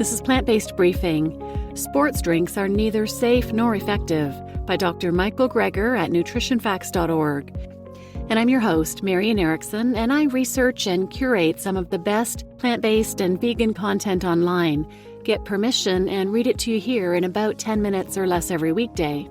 This is Plant-Based Briefing. Sports drinks are neither safe nor effective by Dr. Michael Greger at NutritionFacts.org. And I'm your host, Marian Erickson, and I research and curate some of the best plant-based and vegan content online. Get permission and read it to you here in about 10 minutes or less every weekday.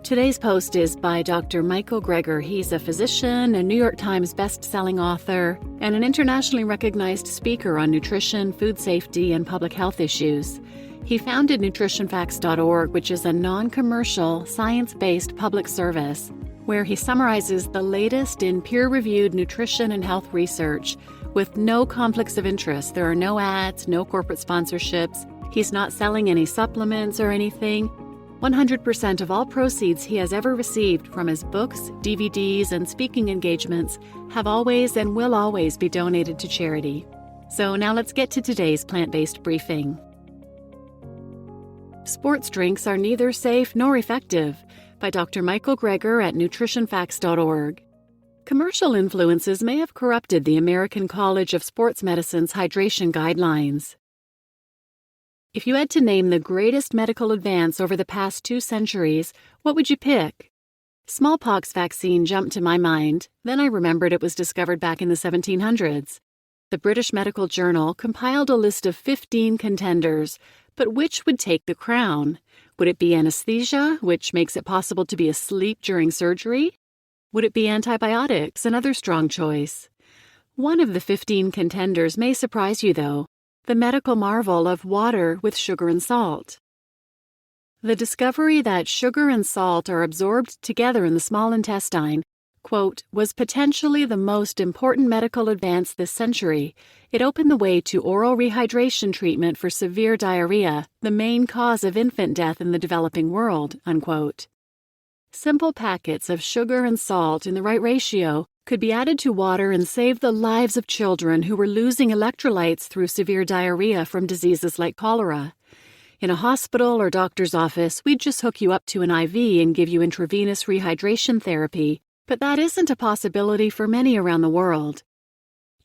Today's post is by Dr. Michael Greger. He's a physician, a New York Times best-selling author, and an internationally recognized speaker on nutrition, food safety, and public health issues. He founded NutritionFacts.org, which is a non-commercial, science-based public service where he summarizes the latest in peer-reviewed nutrition and health research with no conflicts of interest. There are no ads, no corporate sponsorships. He's not selling any supplements or anything. 100% of all proceeds he has ever received from his books, DVDs, and speaking engagements have always and will always be donated to charity. So now let's get to today's plant-based briefing. Sports drinks are neither safe nor effective by Dr. Michael Greger at NutritionFacts.org. Commercial influences may have corrupted the American College of Sports Medicine's hydration guidelines. If you had to name the greatest medical advance over the past 2 centuries, what would you pick? Smallpox vaccine jumped to my mind, then I remembered it was discovered back in the 1700s. The British Medical Journal compiled a list of 15 contenders, but which would take the crown? Would it be anesthesia, which makes it possible to be asleep during surgery? Would it be antibiotics, another strong choice? One of the 15 contenders may surprise you, though. The medical marvel of water with sugar and salt. The discovery that sugar and salt are absorbed together in the small intestine, quote, was potentially the most important medical advance this century. It opened the way to oral rehydration treatment for severe diarrhea, the main cause of infant death in the developing world, unquote. Simple packets of sugar and salt in the right ratio could be added to water and save the lives of children who were losing electrolytes through severe diarrhea from diseases like cholera. In a hospital or doctor's office, we'd just hook you up to an IV and give you intravenous rehydration therapy, but that isn't a possibility for many around the world.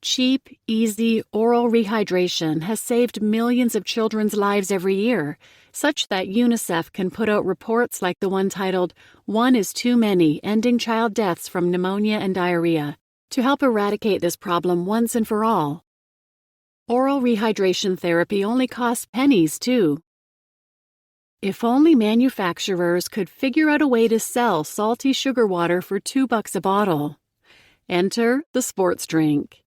Cheap, easy, oral rehydration has saved millions of children's lives every year, such that UNICEF can put out reports like the one titled, "One is Too Many, Ending Child Deaths from Pneumonia and Diarrhea," to help eradicate this problem once and for all. Oral rehydration therapy only costs pennies, too. If only manufacturers could figure out a way to sell salty sugar water for $2 a bottle. Enter the sports drink.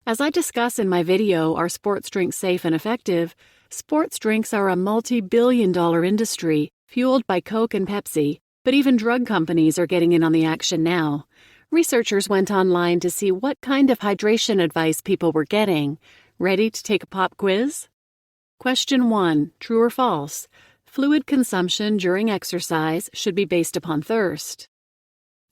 As I discuss in my video, Are Sports Drinks Safe and Effective?, sports drinks are a multi-billion-dollar industry fueled by Coke and Pepsi, but even drug companies are getting in on the action now. Researchers went online to see what kind of hydration advice people were getting. Ready to take a pop quiz? Question 1, true or false? Fluid consumption during exercise should be based upon thirst.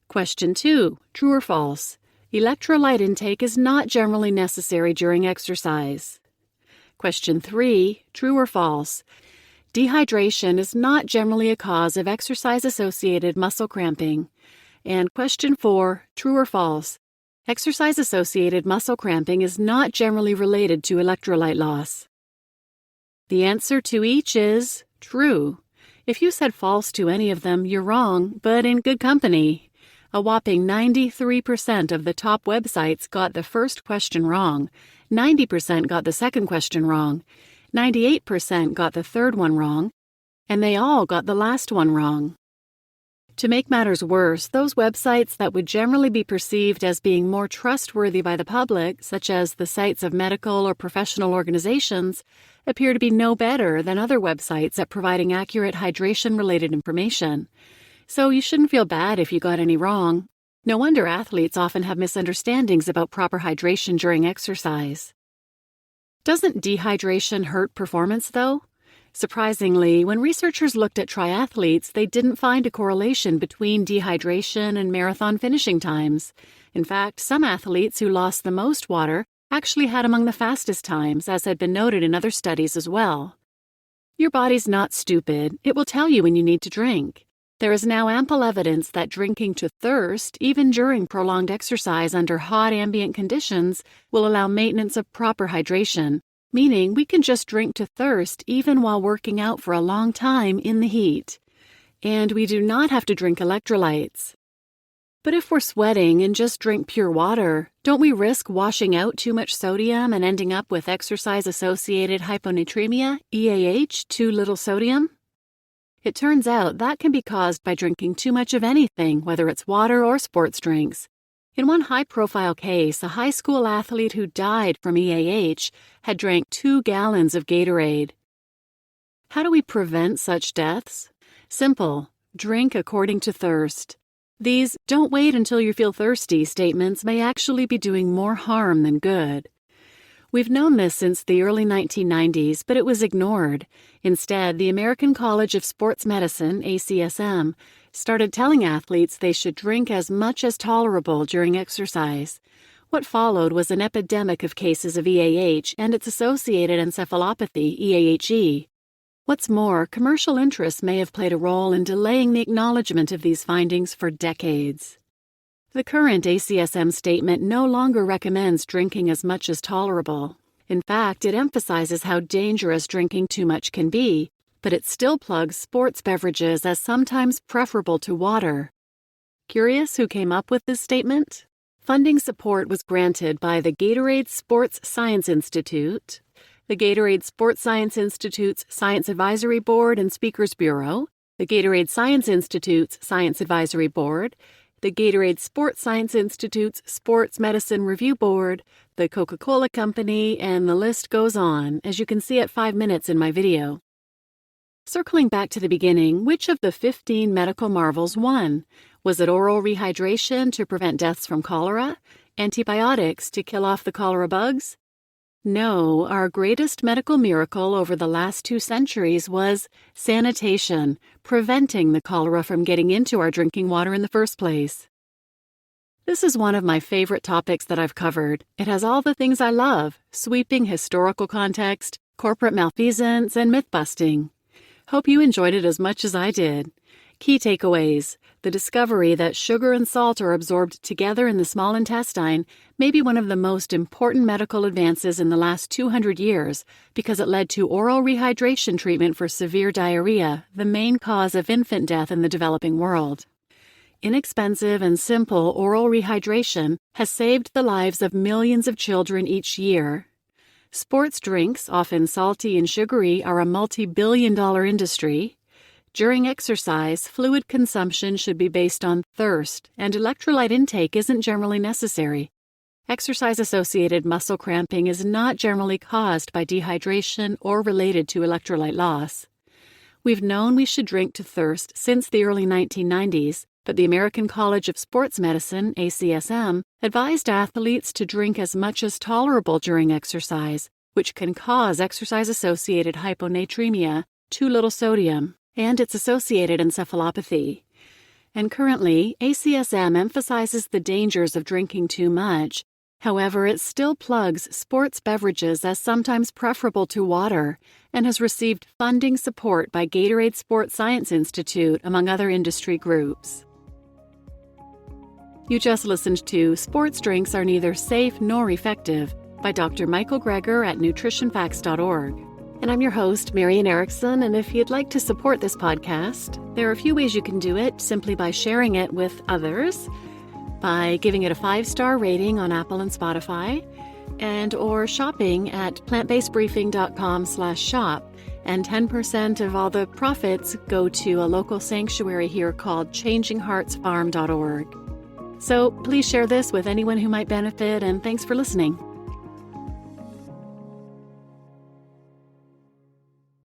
Question 2, true or false? Electrolyte intake is not generally necessary during exercise. Question 3, true or false? Dehydration is not generally a cause of exercise-associated muscle cramping. And question 4, true or false? Exercise-associated muscle cramping is not generally related to electrolyte loss. The answer to each is true. If you said false to any of them, you're wrong, but in good company. A whopping 93% of the top websites got the first question wrong, 90% got the second question wrong, 98% got the third one wrong, and they all got the last one wrong. To make matters worse, those websites that would generally be perceived as being more trustworthy by the public, such as the sites of medical or professional organizations, appear to be no better than other websites at providing accurate hydration-related information. So you shouldn't feel bad if you got any wrong. No wonder athletes often have misunderstandings about proper hydration during exercise. Doesn't dehydration hurt performance, though? Surprisingly, when researchers looked at triathletes, they didn't find a correlation between dehydration and marathon finishing times. In fact, some athletes who lost the most water actually had among the fastest times, as had been noted in other studies as well. Your body's not stupid. It will tell you when you need to drink. There is now ample evidence that drinking to thirst, even during prolonged exercise under hot ambient conditions, will allow maintenance of proper hydration, meaning we can just drink to thirst even while working out for a long time in the heat. And we do not have to drink electrolytes. But if we're sweating and just drink pure water, don't we risk washing out too much sodium and ending up with exercise-associated hyponatremia, EAH, too little sodium? It turns out that can be caused by drinking too much of anything, whether it's water or sports drinks. In one high-profile case, a high school athlete who died from EAH had drank 2 gallons of Gatorade. How do we prevent such deaths? Simple. Drink according to thirst. These "don't wait until you feel thirsty" statements may actually be doing more harm than good. We've known this since the early 1990s, but it was ignored. Instead, the American College of Sports Medicine, ACSM, started telling athletes they should drink as much as tolerable during exercise. What followed was an epidemic of cases of EAH and its associated encephalopathy, EAHE. What's more, commercial interests may have played a role in delaying the acknowledgement of these findings for decades. The current ACSM statement no longer recommends drinking as much as tolerable. In fact, it emphasizes how dangerous drinking too much can be, but it still plugs sports beverages as sometimes preferable to water. Curious who came up with this statement? Funding support was granted by the Gatorade Sports Science Institute, the Gatorade Sports Science Institute's Science Advisory Board and Speakers Bureau, the Gatorade Science Institute's Science Advisory Board, the Gatorade Sports Science Institute's Sports Medicine Review Board, the Coca-Cola Company, and the list goes on, as you can see at 5 minutes in my video. Circling back to the beginning, which of the 15 medical marvels won? Was it oral rehydration to prevent deaths from cholera? Antibiotics to kill off the cholera bugs? No, our greatest medical miracle over the last 2 centuries was sanitation, preventing the cholera from getting into our drinking water in the first place. This is one of my favorite topics that I've covered. It has all the things I love: sweeping historical context, corporate malfeasance, and myth-busting. Hope you enjoyed it as much as I did. Key takeaways: the discovery that sugar and salt are absorbed together in the small intestine may be one of the most important medical advances in the last 200 years because it led to oral rehydration treatment for severe diarrhea, the main cause of infant death in the developing world. Inexpensive and simple oral rehydration has saved the lives of millions of children each year. Sports drinks, often salty and sugary, are a multi-billion-dollar industry. During exercise, fluid consumption should be based on thirst, and electrolyte intake isn't generally necessary. Exercise-associated muscle cramping is not generally caused by dehydration or related to electrolyte loss. We've known we should drink to thirst since the early 1990s, but the American College of Sports Medicine, ACSM, advised athletes to drink as much as tolerable during exercise, which can cause exercise-associated hyponatremia, too little sodium, and its associated encephalopathy. And currently, ACSM emphasizes the dangers of drinking too much. However, it still plugs sports beverages as sometimes preferable to water and has received funding support by Gatorade Sports Science Institute, among other industry groups. You just listened to Sports Drinks Are Neither Safe Nor Effective by Dr. Michael Greger at NutritionFacts.org. And I'm your host, Marian Erickson, and if you'd like to support this podcast, there are a few ways you can do it simply by sharing it with others, by giving it a 5-star rating on Apple and Spotify, and or shopping at plantbasedbriefing.com/shop, and 10% of all the profits go to a local sanctuary here called changingheartsfarm.org. So please share this with anyone who might benefit, and thanks for listening.